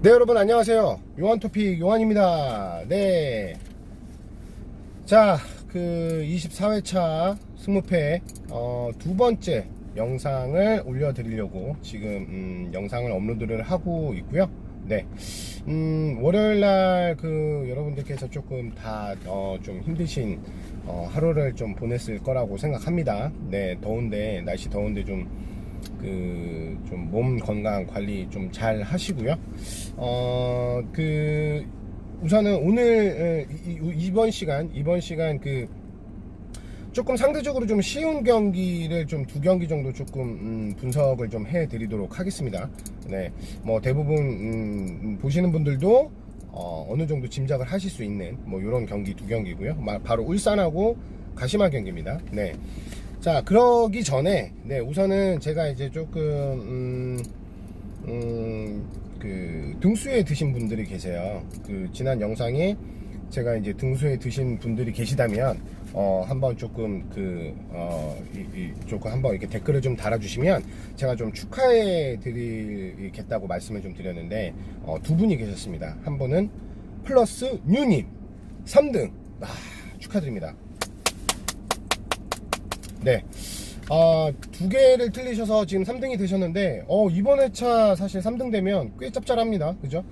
네, 여러분 안녕하세요. 용환토픽 용환입니다. 네, 자, 그 24회차 승무패 두 번째 영상을 올려드리려고 지금 영상을 업로드를 하고 있고요. 네, 월요일날 그 여러분들께서 조금 다 좀 힘드신 하루를 좀 보냈을 거라고 생각합니다. 네, 더운데, 날씨 더운데 좀 몸 건강 관리 좀 잘 하시고요. 우선은 오늘 이번 시간 그 조금 상대적으로 좀 쉬운 경기를 좀 두 경기 정도 조금 분석을 좀 해드리도록 하겠습니다. 네, 뭐 대부분 보시는 분들도 어느 정도 짐작을 하실 수 있는 뭐 이런 경기 두 경기고요. 바로 울산하고 가시마 경기입니다. 네. 자, 그러기 전에, 네, 우선은 제가 이제 조금, 등수에 드신 분들이 계세요. 지난 영상에 제가 이제 등수에 드신 분들이 계시다면, 한번 조금, 조금 한번 이렇게 댓글을 좀 달아주시면, 제가 좀 축하해 드리겠다고 말씀을 좀 드렸는데, 두 분이 계셨습니다. 한 분은 플러스 뉴님, 3등. 축하드립니다. 네, 두 개를 틀리셔서 지금 3등이 되셨는데, 이번 회차 사실 3등 되면 꽤 짭짤합니다. 그죠?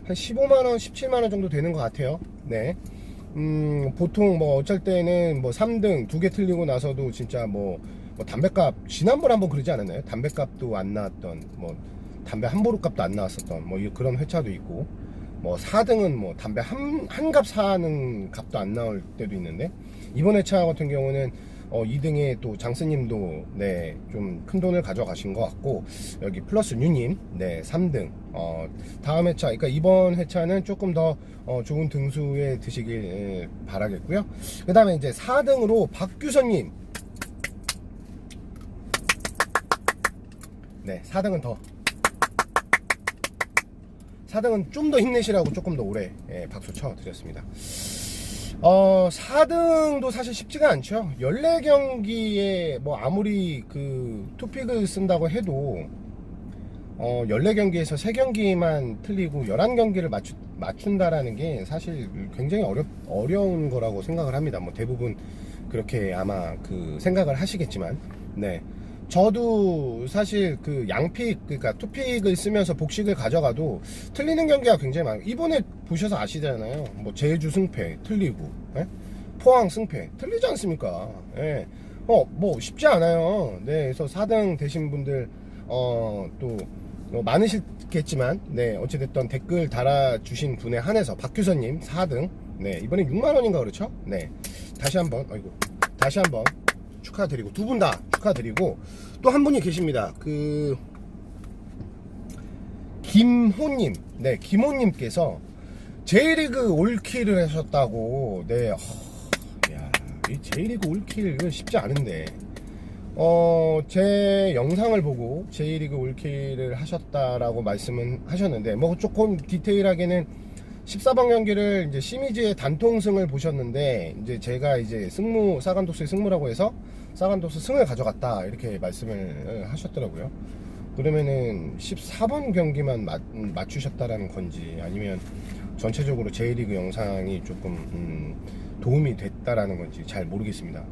한 15만원, 17만원 정도 되는 것 같아요. 네. 보통 뭐 어쩔 때는 뭐 3등 두 개 틀리고 나서도 진짜 뭐 담배값, 지난번에 한번 그러지 않았나요? 담배값도 안 나왔던, 뭐 담배 한 보루 값도 안 나왔었던, 뭐 그런 회차도 있고, 뭐 4등은 뭐 담배 한 값 사는 값도 안 나올 때도 있는데, 이번 회차 같은 경우는 2등에 또 장스님도 네, 좀 큰 돈을 가져가신 것 같고, 여기 플러스 뉴님 네, 3등. 다음 회차, 그러니까 이번 회차는 조금 더 좋은 등수에 드시길 바라겠고요. 그 다음에 이제 4등으로 박규선님. 네, 4등은 좀 더 힘내시라고 조금 더 오래 박수 쳐드렸습니다. 4등도 사실 쉽지가 않죠. 14경기에 뭐 아무리 투픽을 쓴다고 해도 14경기에서 3경기만 틀리고 11경기를 맞춘다라는 게 사실 굉장히 어려운 거라고 생각을 합니다. 뭐 대부분 그렇게 아마 생각을 하시겠지만, 네. 저도 사실 양픽, 그러니까 투픽을 쓰면서 복식을 가져가도 틀리는 경기가 굉장히 많아요. 이번에 보셔서 아시잖아요. 뭐 제주 승패 틀리고, 예? 포항 승패 틀리지 않습니까? 예. 뭐 쉽지 않아요. 네, 그래서 4등 되신 분들 또 많으시겠지만, 네, 어찌됐든 댓글 달아주신 분에 한해서 박규선님 4등, 네, 이번에 6만원인가 그렇죠? 네, 다시 한번 축하드리고, 두 분 다 축하드리고, 또 한 분이 계십니다. 김호님, 네, 김호님께서 J리그 올킬을 하셨다고. 네, 이 J리그 올킬 이거 쉽지 않은데, 제 영상을 보고 J리그 올킬을 하셨다라고 말씀은 하셨는데, 뭐 조금 디테일하게는 14번 경기를 이제 시미즈의 단통승을 보셨는데, 이제 제가 이제 사간도스의 승무라고 해서 사간도스 승을 가져갔다 이렇게 말씀을 하셨더라고요. 그러면은 14번 경기만 맞추셨다라는 건지, 아니면 전체적으로 J리그 영상이 조금 도움이 됐다라는 건지 잘 모르겠습니다.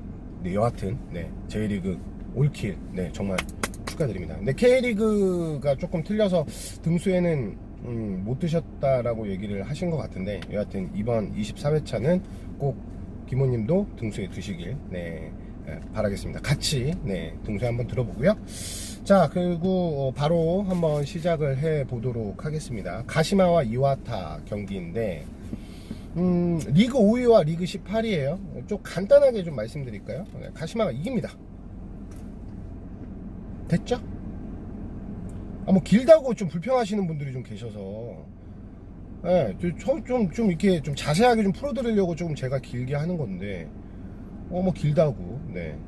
네, 여하튼 네, J리그 올킬, 네, 정말 축하드립니다. 근데 K리그가 조금 틀려서 등수에는 못 드셨다라고 얘기를 하신 것 같은데, 여하튼 이번 24회차는 꼭 김호님도 등수에 드시길 바라겠습니다. 같이 등수에 한번 들어보고요. 자, 그리고 바로 한번 시작을 해 보도록 하겠습니다. 가시마와 이와타 경기인데, 리그 5위와 리그 18위에요 좀 간단하게 좀 말씀드릴까요? 가시마가 이깁니다. 됐죠? 뭐 길다고 좀 불평하시는 분들이 좀 계셔서, 네, 좀 이렇게 좀 자세하게 좀 풀어드리려고 조금 제가 길게 하는 건데, 뭐 길다고, 네,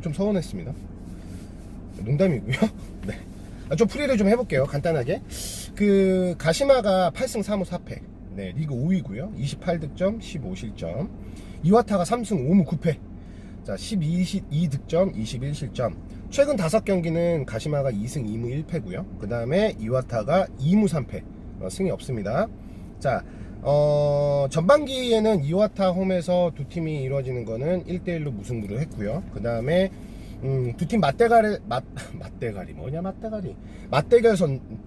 좀 서운했습니다. 농담이고요. 네, 좀 풀이를 좀 해볼게요. 간단하게. 가시마가 8승 3무 4패, 네, 리그 5위고요. 28득점, 15실점. 이와타가 3승 5무 9패, 자, 12득점, 21실점. 최근 5경기는 가시마가 2승 2무 1패고요. 그 다음에 이와타가 2무 3패, 승이 없습니다. 자, 전반기에는 이와타 홈에서 두 팀이 이루어지는 거는 1대1로 무승부를 했고요. 그 다음에 두 팀 맞대결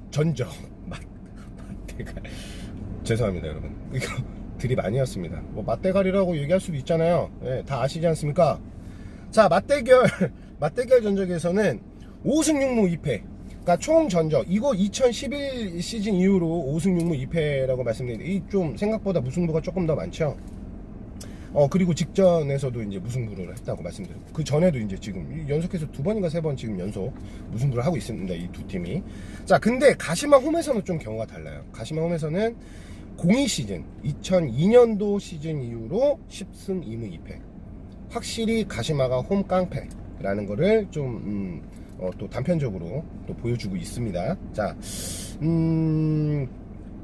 전적 맞대결 죄송합니다 여러분, 이거 드립 아니었습니다. 뭐 맞대결이라고 얘기할 수도 있잖아요. 예, 다 아시지 않습니까? 자, 맞대결 전적에서는 5승 6무 2패, 그러니까 총 전적, 이거 2011 시즌 이후로 5승 6무 2패라고 말씀드렸는데, 이 좀 생각보다 무승부가 조금 더 많죠. 그리고 직전에서도 이제 무승부를 했다고 말씀드렸고, 그 전에도 이제 지금 연속해서 2번인가 3번 지금 연속 무승부를 하고 있습니다, 이 두 팀이. 자, 근데 가시마 홈에서는 좀 경우가 달라요. 가시마 홈에서는 02 시즌, 2002년도 시즌 이후로 10승 2무 2패. 확실히 가시마가 홈 깡패라는 거를 좀 또 단편적으로 또 보여주고 있습니다. 자,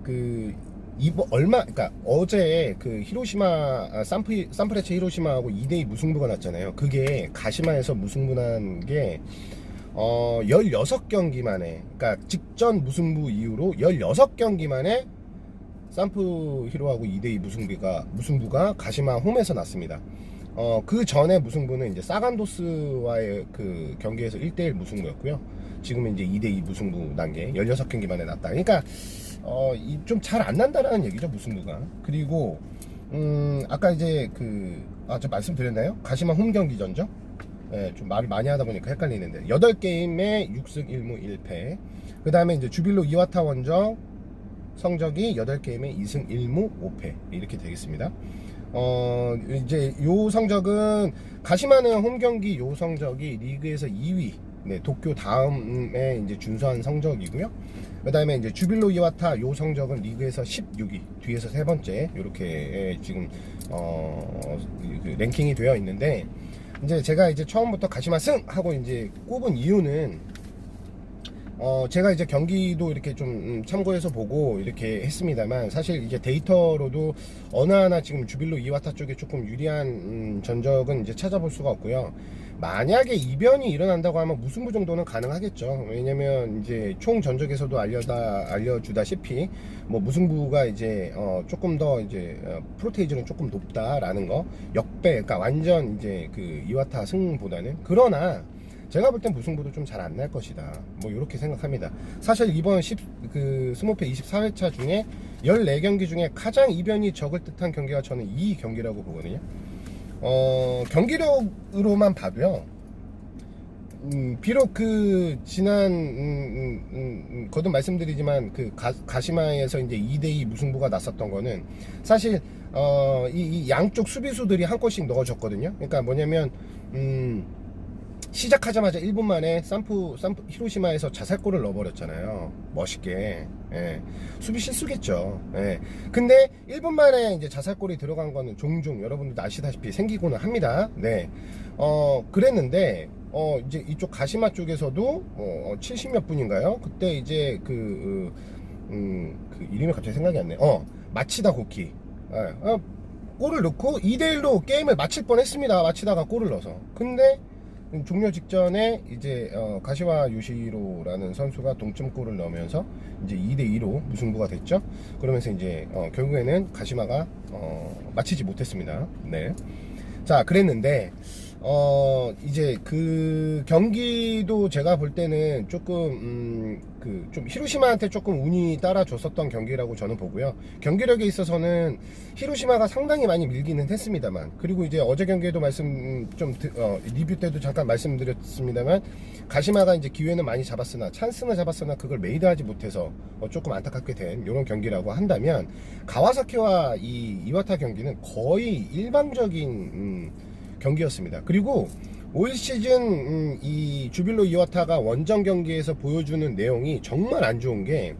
그러니까 어제 그 히로시마 산프레체 히로시마하고 2대2 무승부가 났잖아요. 그게 가시마에서 무승부 난 게 16경기 만에, 그러니까 직전 무승부 이후로 16경기 만에 산프 히로하고 2대2 무승부가 가시마 홈에서 났습니다. 그 전에 무승부는 이제 사간도스와의 그 경기에서 1대1 무승부였고요. 지금은 이제 2대2 무승부 난 게 16경기 만에 났다. 그러니까 좀 잘 안 난다라는 얘기죠, 무승부가. 그리고 아까 이제 저 말씀드렸나요? 가시마 홈 경기 전적? 예, 좀 말을 많이 하다 보니까 헷갈리는데 8게임에 6승 1무 1패. 그 다음에 이제 주빌로 이와타 원정 성적이 8게임에 2승 1무 5패 이렇게 되겠습니다. 이제 요 성적은, 가시마는 홈 경기 요 성적이 리그에서 2위, 네, 도쿄 다음에 이제 준수한 성적이고요. 그 다음에 이제 주빌로 이와타 요 성적은 리그에서 16위, 뒤에서 세 번째, 요렇게 지금 그 랭킹이 되어 있는데, 이제 제가 이제 처음부터 가시마 승 하고 이제 꼽은 이유는, 제가 이제 경기도 이렇게 좀 참고해서 보고 이렇게 했습니다만, 사실 이제 데이터로도 어느 하나 지금 주빌로 이와타 쪽에 조금 유리한 전적은 이제 찾아볼 수가 없고요. 만약에 이변이 일어난다고 하면 무승부 정도는 가능하겠죠. 왜냐면 이제 총 전적에서도 알려주다시피 뭐 무승부가 이제 조금 더 이제 프로테이지는 조금 높다라는 거, 역배, 그러니까 완전 이제 그 이와타 승보다는. 그러나 제가 볼 땐 무승부도 좀 잘 안 날 것이다, 뭐 이렇게 생각합니다. 사실 이번 스모페 24회차 중에 14경기 중에 가장 이변이 적을 듯한 경기가 저는 이 경기라고 보거든요. 경기력으로만 봐도요, 비록 그 지난 거듭 말씀드리지만 그 가시마에서 이제 2대2 무승부가 났었던 거는 사실 이 양쪽 수비수들이 한 골씩 넣어줬거든요. 그러니까 뭐냐면 시작하자마자 1분 만에 산프 히로시마에서 자살골을 넣어버렸잖아요. 멋있게. 예. 수비 실수겠죠. 예. 근데 1분 만에 이제 자살골이 들어간 거는 종종 여러분들도 아시다시피 생기고는 합니다. 네. 그랬는데 이제 이쪽 가시마 쪽에서도 70몇 분인가요? 그때 이제 그 이름이 갑자기 생각이 안 나요. 마치다 고키. 골을 넣고 2대1로 게임을 마칠 뻔했습니다. 마치다가 골을 넣어서. 근데 종료 직전에 이제 가시와 요시로라는 선수가 동점골을 넣으면서 이제 2대2로 무승부가 됐죠. 그러면서 이제 결국에는 가시마가 마치지 못했습니다. 네. 자, 그랬는데 이제 그 경기도 제가 볼 때는 조금 좀 히로시마한테 조금 운이 따라줬었던 경기라고 저는 보고요. 경기력에 있어서는 히로시마가 상당히 많이 밀기는 했습니다만, 그리고 이제 어제 경기에도 리뷰 때도 잠깐 말씀드렸습니다만, 가시마가 이제 기회는 많이 잡았으나, 찬스는 잡았으나 그걸 메이드하지 못해서 조금 안타깝게 된 이런 경기라고 한다면, 가와사키와 이 이와타 경기는 거의 일방적인 경기였습니다. 그리고 올 시즌 이 주빌로 이와타가 원정 경기에서 보여주는 내용이 정말 안 좋은 게,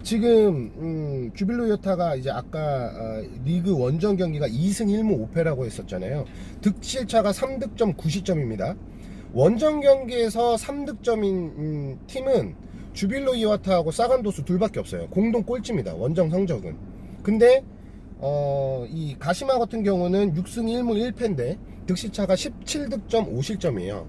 지금 주빌로 이와타가 이제 아까 리그 원정 경기가 2승 1무 5패라고 했었잖아요. 득실차가 3득점 9시점입니다. 원정 경기에서 3득점인 팀은 주빌로 이와타하고 사간도스 둘밖에 없어요. 공동 꼴찌입니다, 원정 성적은. 근데 이 가시마 같은 경우는 6승 1무 1패인데 득실차가 17득점 5실점이에요.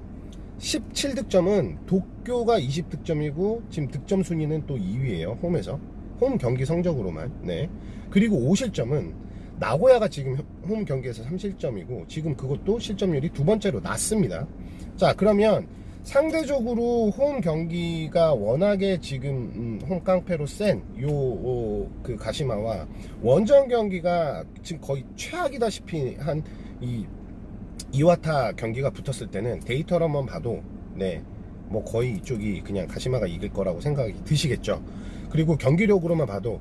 17득점은 도쿄가 20득점이고 지금 득점 순위는 또 2위예요, 홈에서. 홈 경기 성적으로만. 네. 그리고 5실점은 나고야가 지금 홈 경기에서 3실점이고 지금 그것도 실점률이 두 번째로 낮습니다. 자, 그러면 상대적으로 홈 경기가 워낙에 지금 홈 깡패로 센 요 그 가시마와 원정 경기가 지금 거의 최악이다시피 한 이 이와타 경기가 붙었을 때는 데이터로만 봐도 네, 뭐 거의 이쪽이 그냥 가시마가 이길 거라고 생각이 드시겠죠. 그리고 경기력으로만 봐도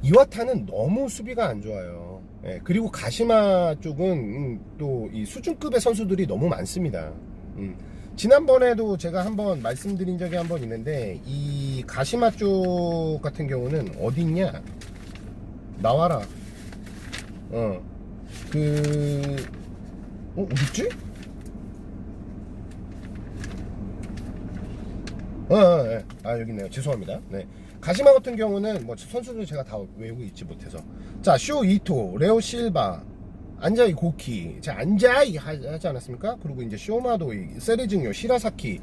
이와타는 너무 수비가 안 좋아요. 예, 그리고 가시마 쪽은 또 이 수준급의 선수들이 너무 많습니다. 지난번에도 제가 한번 말씀드린 적이 한번 있는데 이 가시마 쪽 같은 경우는 어디 있냐? 나와라. 어딨지? 여기 있네요. 죄송합니다. 네. 가시마 같은 경우는 뭐 선수들 제가 다 외우고 있지 못해서. 자, 쇼 이토, 레오 실바, 안자이 고키, 자, 안자이 하지 않았습니까? 그리고 이제 쇼마도이, 세레징요, 시라사키,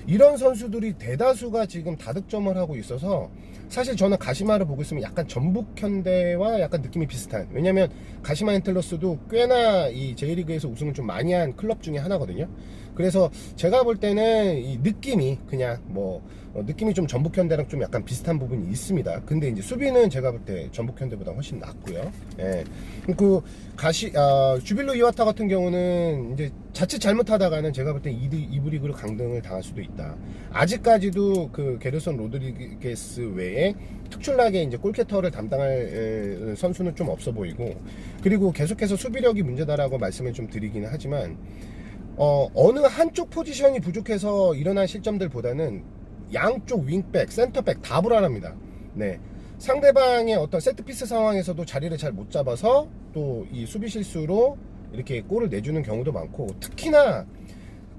이런 선수들이 대다수가 지금 다득점을 하고 있어서 사실 저는 가시마를 보고 있으면 약간 전북현대와 약간 느낌이 비슷한, 왜냐면 가시마 엔틀러스도 꽤나 이 J리그에서 우승을 좀 많이 한 클럽 중에 하나거든요. 그래서 제가 볼 때는 이 느낌이 그냥 뭐 느낌이 좀 전북현대랑 좀 약간 비슷한 부분이 있습니다. 근데 이제 수비는 제가 볼 때 전북현대보다 훨씬 낫고요. 예. 그 주빌로 이와타 같은 경우는 이제 자칫 잘못하다가는 제가 볼 때 2부 리그로 강등을 당할 수도 있다. 아직까지도 그 게르손 로드리게스 외에 특출나게 이제 골키터를 담당할 선수는 좀 없어 보이고, 그리고 계속해서 수비력이 문제다라고 말씀을 좀 드리기는 하지만 어느 한쪽 포지션이 부족해서 일어난 실점들보다는 양쪽 윙백, 센터백 다 불안합니다. 네. 상대방의 어떤 세트피스 상황에서도 자리를 잘 못 잡아서 또 이 수비 실수로 이렇게 골을 내주는 경우도 많고, 특히나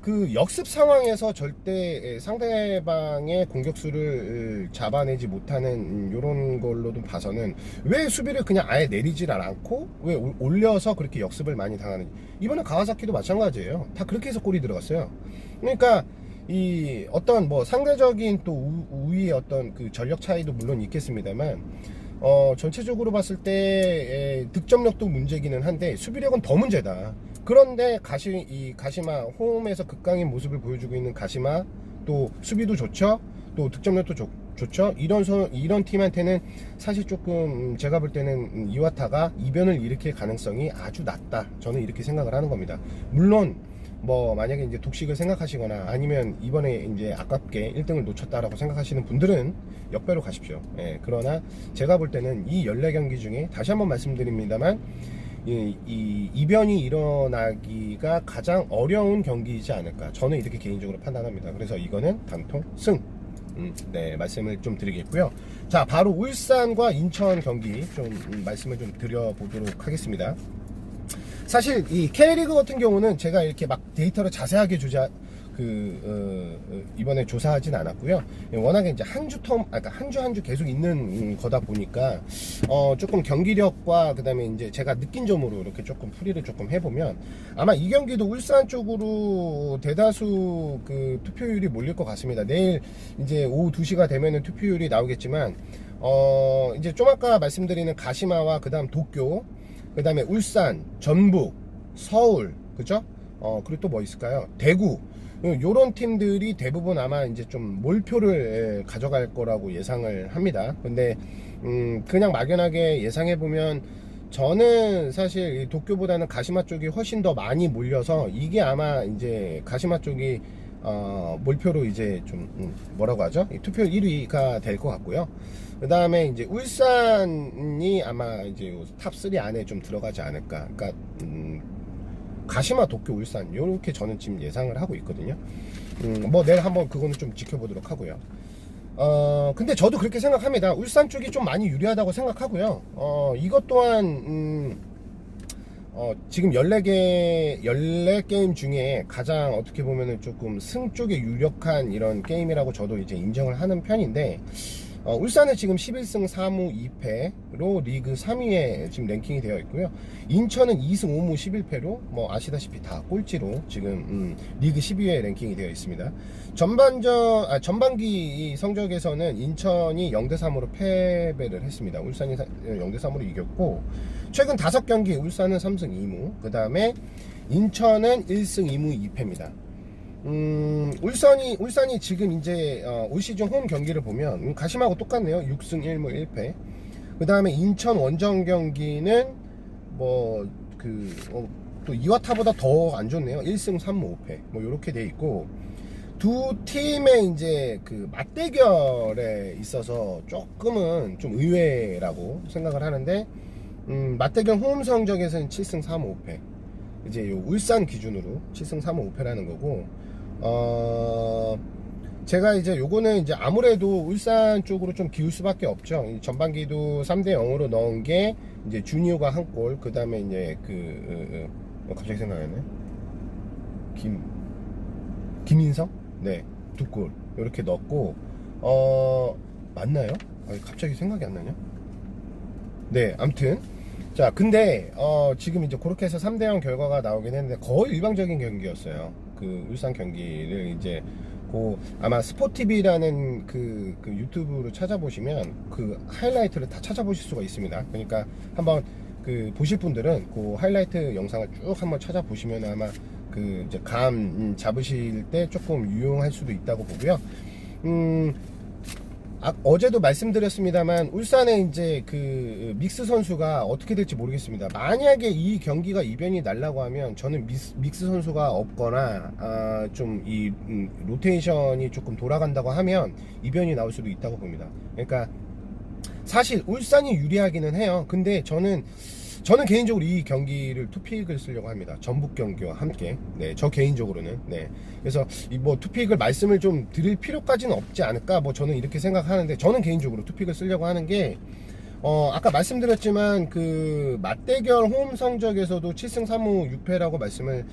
그 역습 상황에서 절대 상대방의 공격수를 잡아내지 못하는 이런 걸로도 봐서는 왜 수비를 그냥 아예 내리질 않고 왜 올려서 그렇게 역습을 많이 당하는지. 이번에 가와사키도 마찬가지예요. 다 그렇게 해서 골이 들어갔어요. 그러니까 이 어떤 뭐 상대적인 또 우위의 어떤 그 전력 차이도 물론 있겠습니다만 전체적으로 봤을 때 득점력도 문제기는 한데 수비력은 더 문제다. 그런데 가시마 홈에서 극강인 모습을 보여주고 있는 가시마, 또 수비도 좋죠, 또 득점력도 좋죠. 이런 팀한테는 사실 조금 제가 볼 때는 이와타가 이변을 일으킬 가능성이 아주 낮다. 저는 이렇게 생각을 하는 겁니다. 물론 뭐 만약에 이제 독식을 생각하시거나 아니면 이번에 이제 아깝게 1등을 놓쳤다라고 생각하시는 분들은 역배로 가십시오. 예, 그러나 제가 볼 때는 이 14경기 중에 다시 한번 말씀드립니다만 이 이변이 일어나기가 가장 어려운 경기이지 않을까, 저는 이렇게 개인적으로 판단합니다. 그래서 이거는 단통 승, 네, 말씀을 좀 드리겠고요. 자, 바로 울산과 인천 경기 좀 말씀을 좀 드려보도록 하겠습니다. 사실 이 K리그 같은 경우는 제가 이렇게 막 데이터를 자세하게 이번에 조사하진 않았고요. 워낙에 이제 한 주 계속 있는 거다 보니까 조금 경기력과 그다음에 이제 제가 느낀 점으로 이렇게 조금 풀이를 조금 해보면 아마 이 경기도 울산 쪽으로 대다수 그 투표율이 몰릴 것 같습니다. 내일 이제 오후 2시가 되면은 투표율이 나오겠지만 이제 좀 아까 말씀드리는 가시마와 그다음 도쿄, 그 다음에 울산, 전북, 서울, 그죠? 그리고 또 뭐 있을까요? 대구. 요런 팀들이 대부분 아마 이제 좀 몰표를 가져갈 거라고 예상을 합니다. 근데, 그냥 막연하게 예상해보면 저는 사실 이 도쿄보다는 가시마 쪽이 훨씬 더 많이 몰려서 이게 아마 이제 가시마 쪽이 몰표로 이제 좀 뭐라고 하죠? 투표율 1위가 될 것 같고요. 그 다음에 이제 울산이 아마 이제 탑3 안에 좀 들어가지 않을까. 그러니까 가시마, 도쿄, 울산 이렇게 저는 지금 예상을 하고 있거든요. 뭐 내일 한번 그거는 좀 지켜보도록 하고요. 근데 저도 그렇게 생각합니다. 울산 쪽이 좀 많이 유리하다고 생각하고요. 이것 또한 지금 14게임 중에 가장 어떻게 보면은 조금 승 쪽에 유력한 이런 게임이라고 저도 이제 인정을 하는 편인데, 울산은 지금 11승 4무 2패로 리그 3위에 지금 랭킹이 되어 있고요. 인천은 2승 5무 11패로 뭐 아시다시피 다 꼴찌로 지금 리그 12위에 랭킹이 되어 있습니다. 전반기 성적에서는 인천이 0대3으로 패배를 했습니다. 울산이 0대3으로 이겼고, 최근 5경기 울산은 3승 2무, 그 다음에 인천은 1승 2무 2패입니다. 울산이 지금 이제 올 시즌 홈 경기를 보면 가심하고 똑같네요. 6승 1무 1패. 그 다음에 인천 원정 경기는 또 이와타보다 더 안 좋네요. 1승 3무 5패. 뭐 이렇게 돼 있고, 두 팀의 이제 그 맞대결에 있어서 조금은 좀 의외라고 생각을 하는데, 맞대결 홈 성적에서는 7승 3무 5패. 이제 요 울산 기준으로 7승 3무 5패라는 거고, 제가 이제 요거는 이제 아무래도 울산 쪽으로 좀 기울 수밖에 없죠. 전반기도 3대 0으로 넣은 게 이제 주니오가 한 골, 그 다음에 이제 갑자기 생각나네. 김인성? 네, 2골 이렇게 넣었고, 맞나요? 갑자기 생각이 안 나냐? 네, 암튼 자, 근데 지금 이제 그렇게 해서 3대0 결과가 나오긴 했는데 거의 일방적인 경기였어요. 그 울산 경기를 이제 아마 스포티비라는 그 유튜브로 찾아보시면 그 하이라이트를 다 찾아보실 수가 있습니다. 그러니까 한번 보실 분들은 그 하이라이트 영상을 쭉 한번 찾아보시면 아마 이제 감 잡으실 때 조금 유용할 수도 있다고 보고요. 어제도 말씀드렸습니다만 울산의 이제 그 믹스 선수가 어떻게 될지 모르겠습니다. 만약에 이 경기가 이변이 날라고 하면 저는 믹스 선수가 없거나 좀 이 로테이션이 조금 돌아간다고 하면 이변이 나올 수도 있다고 봅니다. 그러니까 사실 울산이 유리하기는 해요. 근데 저는 개인적으로 이 경기를 투픽을 쓰려고 합니다. 전북 경기와 함께. 네, 저 개인적으로는. 네. 그래서 투픽을 말씀을 좀 드릴 필요까지는 없지 않을까. 저는 이렇게 생각하는데, 저는 개인적으로 투픽을 쓰려고 하는 게, 아까 말씀드렸지만, 그, 맞대결 홈 성적에서도 7승 3무 6패라고 말씀을,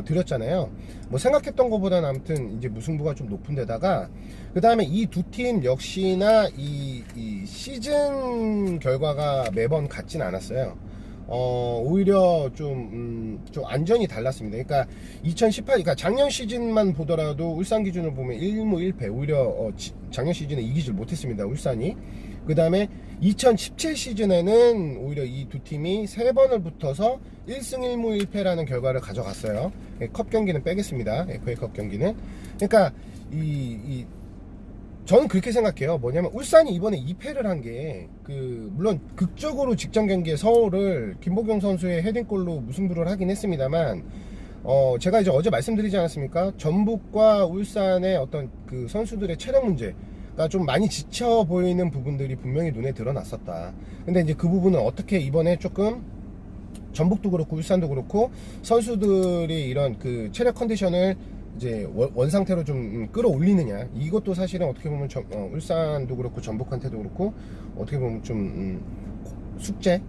드렸잖아요. 생각했던 것보다는 아무튼 이제 무승부가 좀 높은 데다가, 그 다음에 이 두 팀 역시나 이 시즌 결과가 매번 같진 않았어요. 오히려 좀 안전이 달랐습니다. 그러니까 2018, 작년 시즌만 보더라도 울산 기준으로 보면 1무 1패, 오히려 작년 시즌에 이기질 못했습니다, 울산이. 그 다음에 2017 시즌에는 오히려 이 두 팀이 3번을 붙어서 1승 1무 1패라는 결과를 가져갔어요. 컵 경기는 빼겠습니다, FA컵 경기는. 그러니까 저는 그렇게 생각해요. 뭐냐면 울산이 이번에 2패를 한 게 물론 극적으로 직전 경기에 서울을 김보경 선수의 헤딩골로 무승부를 하긴 했습니다만, 제가 이제 어제 말씀드리지 않았습니까? 전북과 울산의 어떤 그 선수들의 체력 문제가 좀 많이 지쳐 보이는 부분들이 분명히 눈에 드러났었다. 근데 이제 그 부분은 어떻게 이번에 조금 전북도 그렇고 울산도 그렇고 선수들이 이런 그 체력 컨디션을 이제 원 상태로 좀 끌어올리느냐, 이것도 사실은 어떻게 보면 울산도 그렇고 전북한테도 그렇고 어떻게 보면 좀 숙제,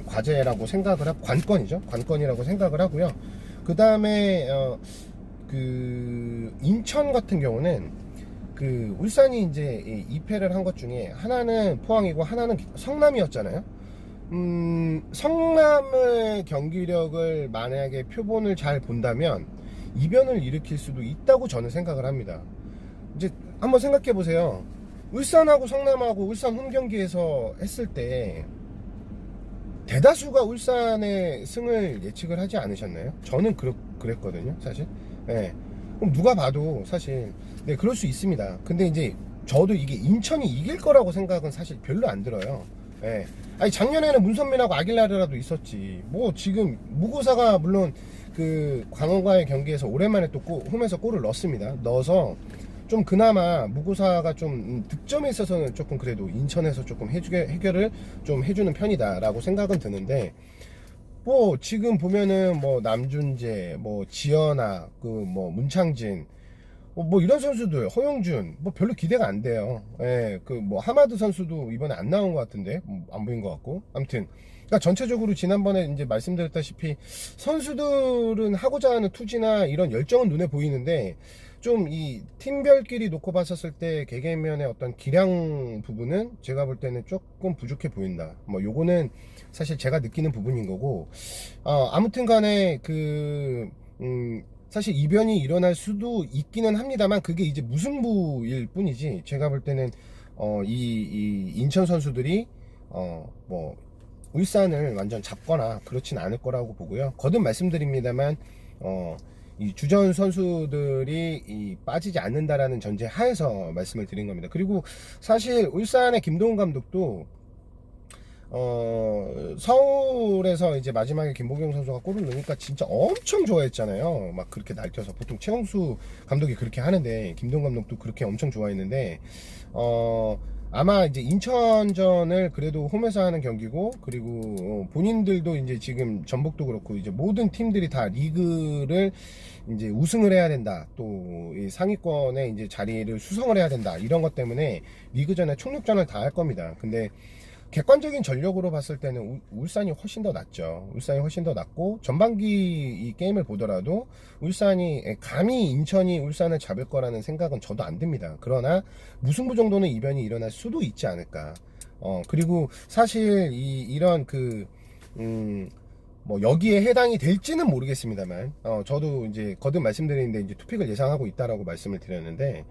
과제라고 생각을 하고, 관건이라고 생각을 하고요. 그 다음에 인천 같은 경우는 울산이 이제 2패를 한 것 중에 하나는 포항이고 하나는 성남이었잖아요. 성남의 경기력을 만약에 표본을 잘 본다면 이변을 일으킬 수도 있다고 저는 생각을 합니다. 이제 한번 생각해 보세요. 울산하고 성남하고 울산 홈 경기에서 했을 때 대다수가 울산의 승을 예측을 하지 않으셨나요? 저는 그랬거든요, 사실. 네. 그럼 누가 봐도 사실 그럴 수 있습니다. 근데 이제 저도 이게 인천이 이길 거라고 생각은 사실 별로 안 들어요. 네. 아니, 작년에는 문선민하고 아길라르라도 있었지. 지금 무고사가 물론 광원과의 경기에서 오랜만에 또 홈에서 골을 넣어서 좀 그나마 무고사가 좀 득점에 있어서는 조금 그래도 인천에서 조금 해결을 좀 해주는 편이다라고 생각은 드는데, 지금 보면은 남준재, 지연아, 문창진, 이런 선수들, 허용준, 별로 기대가 안 돼요. 예, 하마드 선수도 이번에 안 나온 것 같은데, 안 보인 것 같고. 아무튼, 그러니까 전체적으로 지난번에 이제 말씀드렸다시피 선수들은 하고자 하는 투지나 이런 열정은 눈에 보이는데 좀 이 팀별끼리 놓고 봤었을 때 개개인면의 어떤 기량 부분은 제가 볼 때는 조금 부족해 보인다. 뭐 요거는 사실 제가 느끼는 부분인 거고, 아무튼 간에 사실 이변이 일어날 수도 있기는 합니다만 그게 이제 무승부일 뿐이지, 제가 볼 때는 이 인천 선수들이 뭐 울산을 완전 잡거나 그렇진 않을 거라고 보고요. 거듭 말씀드립니다만 이 주전 선수들이 빠지지 않는다라는 전제 하에서 말씀을 드린 겁니다. 그리고 사실 울산의 김동훈 감독도 서울에서 이제 마지막에 김보경 선수가 골을 넣으니까 진짜 엄청 좋아했잖아요. 막 그렇게 날뛰어서, 보통 최용수 감독이 그렇게 하는데 김동훈 감독도 그렇게 엄청 좋아했는데, 아마 이제 인천전을 그래도 홈에서 하는 경기고, 그리고 본인들도 이제 지금 전북도 그렇고 이제 모든 팀들이 다 리그를 이제 우승을 해야 된다, 또 이 상위권에 이제 자리를 수성을 해야 된다, 이런 것 때문에 리그전에 총력전을 다 할 겁니다. 근데 객관적인 전력으로 봤을 때는 울산이 훨씬 더 낫죠. 울산이 훨씬 더 낫고, 전반기 이 게임을 보더라도 울산이, 감히 인천이 울산을 잡을 거라는 생각은 저도 안 듭니다. 그러나 무승부 정도는 이변이 일어날 수도 있지 않을까. 그리고 사실 이런 뭐 여기에 해당이 될지는 모르겠습니다만, 저도 이제 거듭 말씀드리는데 이제 투픽을 예상하고 있다라고 말씀을 드렸는데,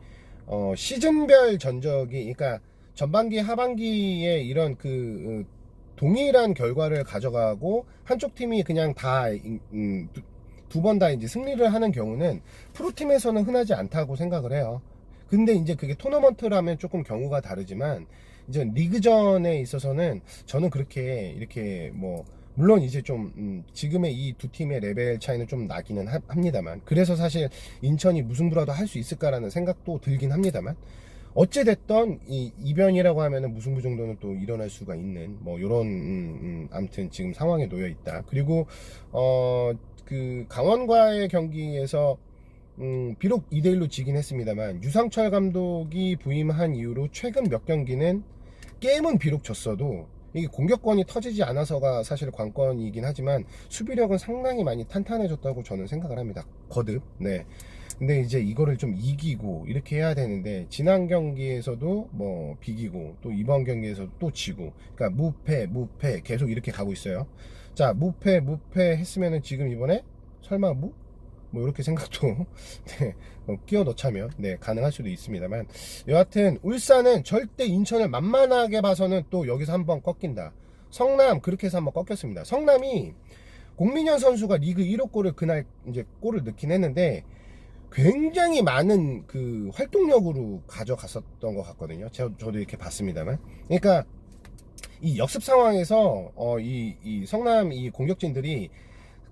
시즌별 전적이, 그러니까 전반기 하반기에 이런 동일한 결과를 가져가고 한쪽 팀이 그냥 다 두 번 다 이제 승리를 하는 경우는 프로팀에서는 흔하지 않다고 생각을 해요. 근데 이제 그게 토너먼트라면 조금 경우가 다르지만, 이제 리그전에 있어서는 저는 그렇게 이렇게 뭐 물론 이제 좀 지금의 이 두 팀의 레벨 차이는 좀 나기는 합니다만, 그래서 사실 인천이 무승부라도 할 수 있을까라는 생각도 들긴 합니다만, 어찌됐던 이 이변이라고 하면은 무승부 정도는 또 일어날 수가 있는 뭐 요런 아무튼 지금 상황에 놓여 있다. 그리고 강원과의 경기에서 비록 2대1로 지긴 했습니다만, 유상철 감독이 부임한 이후로 최근 몇 경기는 게임은 비록 졌어도 이게 공격권이 터지지 않아서가 사실 관건이긴 하지만 수비력은 상당히 많이 탄탄해졌다고 저는 생각을 합니다. 거듭. 네. 근데 이제 이거를 좀 이기고 이렇게 해야 되는데, 지난 경기에서도 뭐 비기고 또 이번 경기에서도 또 지고, 그러니까 무패 계속 이렇게 가고 있어요. 자, 무패 했으면은 지금 이번에 설마 뭐 이렇게 생각도 네, 끼워 넣자면 가능할 수도 있습니다만, 여하튼 울산은 절대 인천을 만만하게 봐서는 또 여기서 한번 꺾인다. 성남 그렇게 해서 한번 꺾였습니다. 성남이 공민현 선수가 리그 1호 골을 그날 이제 골을 넣긴 했는데 굉장히 많은 활동력으로 가져갔었던 것 같거든요. 저도 이렇게 봤습니다만. 그러니까 이 역습 상황에서 이 성남 이 공격진들이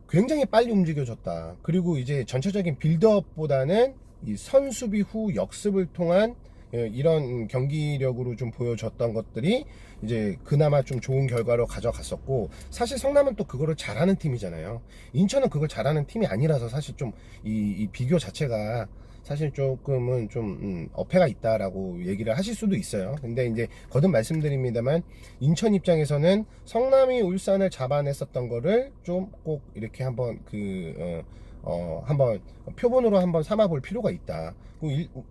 굉장히 빨리 움직여줬다. 그리고 이제 전체적인 빌드업보다는 이 선수비 후 역습을 통한 이런 경기력으로 좀 보여줬던 것들이 이제 그나마 좀 좋은 결과로 가져갔었고, 사실 성남은 또 그거를 잘하는 팀이잖아요. 인천은 그걸 잘하는 팀이 아니라서 사실 좀 이 비교 자체가 사실 조금은 좀 어폐가 있다라고 얘기를 하실 수도 있어요. 근데 이제 거듭 말씀드립니다만, 인천 입장에서는 성남이 울산을 잡아냈었던 거를 좀 꼭 이렇게 한번 한번 표본으로 한번 삼아볼 필요가 있다.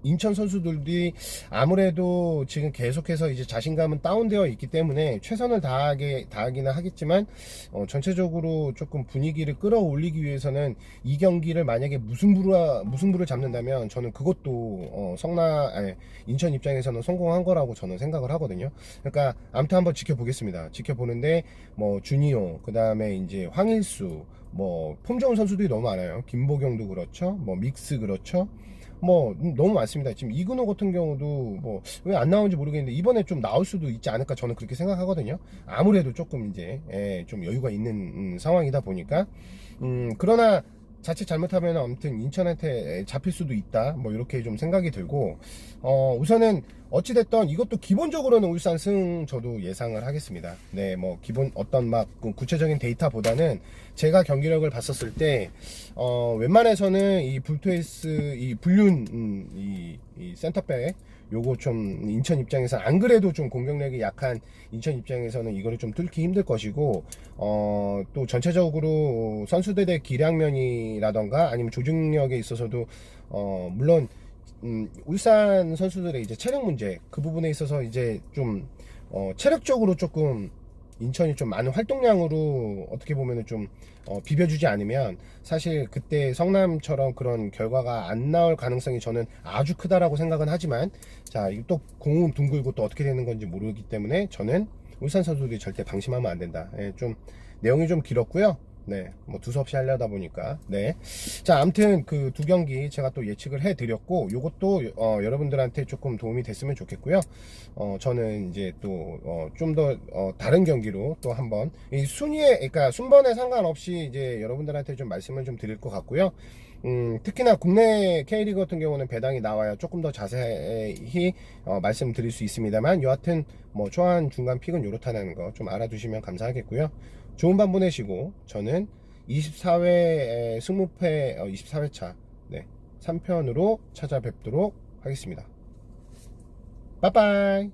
인천 선수들이 아무래도 지금 계속해서 이제 자신감은 다운되어 있기 때문에 최선을 다하기는 하겠지만, 전체적으로 조금 분위기를 끌어올리기 위해서는 이 경기를 만약에 무승부를 잡는다면 저는 그것도 인천 입장에서는 성공한 거라고 저는 생각을 하거든요. 그러니까 아무튼 한번 지켜보겠습니다. 지켜보는데 뭐 주니오, 그 다음에 이제 황일수, 뭐 폼 좋은 선수들이 너무 많아요. 김보경도 그렇죠, 뭐 믹스 그렇죠, 뭐 너무 많습니다. 지금 이근호 같은 경우도 뭐 왜 안 나오는지 모르겠는데 이번에 좀 나올 수도 있지 않을까, 저는 그렇게 생각하거든요. 아무래도 조금 이제 좀 여유가 있는 상황이다 보니까. 그러나 자칫 잘못하면 아무튼 인천한테 잡힐 수도 있다, 뭐 이렇게 좀 생각이 들고, 우선은 어찌됐던 이것도 기본적으로는 울산 승 저도 예상을 하겠습니다. 네, 뭐 기본 어떤 막 구체적인 데이터보다는 제가 경기력을 봤었을 때 웬만해서는 이 불토이스, 이 불륜 이 센터백 요거 좀 인천 입장에서 안 그래도 좀 공격력이 약한 인천 입장에서는 이거를 좀 뚫기 힘들 것이고, 또 전체적으로 선수들의 기량면이라던가 아니면 조직력에 있어서도 물론 울산 선수들의 이제 체력 문제, 그 부분에 있어서 이제 좀 체력적으로 조금 인천이 좀 많은 활동량으로 어떻게 보면은 좀 비벼주지 않으면 사실 그때 성남처럼 그런 결과가 안 나올 가능성이 저는 아주 크다라고 생각은 하지만, 자, 이거 또 공은 둥글고 또 어떻게 되는 건지 모르기 때문에 저는 울산 선수들이 절대 방심하면 안 된다. 예, 좀 내용이 좀 길었고요. 네, 뭐 두서없이 하려다 보니까. 네. 자, 아무튼 그 두 경기 제가 또 예측을 해드렸고, 요것도 여러분들한테 조금 도움이 됐으면 좋겠고요. 저는 이제 또 좀 더 다른 경기로 또 한번 이 순위에, 그러니까 순번에 상관없이 이제 여러분들한테 좀 말씀을 좀 드릴 것 같고요. 특히나 국내 K리그 같은 경우는 배당이 나와야 조금 더 자세히 말씀드릴 수 있습니다만, 여하튼 뭐 초안 중간 픽은 요렇다는 거 좀 알아두시면 감사하겠고요. 좋은 밤 보내시고, 저는 24회 승무패 24회차 3편으로 찾아뵙도록 하겠습니다. 빠빠이.